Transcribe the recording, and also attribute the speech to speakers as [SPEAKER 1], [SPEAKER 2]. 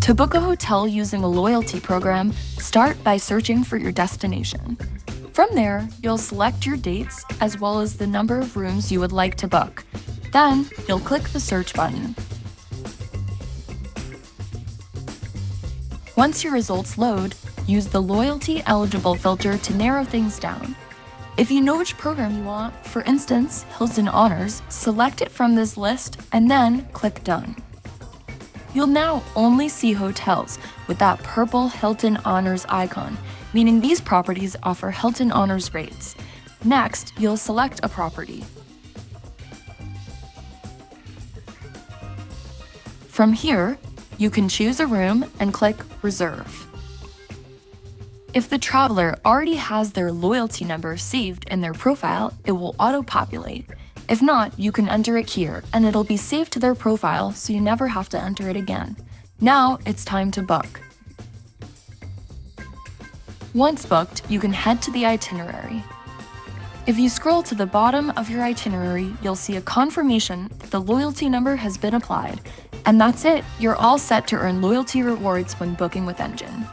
[SPEAKER 1] To book a hotel using a loyalty program, start by searching for your destination. From there, you'll select your dates as well as the number of rooms you would like to book. Then, you'll click the search button. Once your results load, use the loyalty eligible filter to narrow things down. If you know which program you want, for instance, Hilton Honors, select it from this list and then click Done. You'll now only see hotels with that purple Hilton Honors icon, meaning these properties offer Hilton Honors rates. Next, you'll select a property. From here, you can choose a room and click Reserve. If the traveler already has their loyalty number saved in their profile, it will auto-populate. If not, you can enter it here, and it'll be saved to their profile so you never have to enter it again. Now it's time to book. Once booked, you can head to the itinerary. If you scroll to the bottom of your itinerary, you'll see a confirmation that the loyalty number has been applied. And that's it, you're all set to earn loyalty rewards when booking with Engine.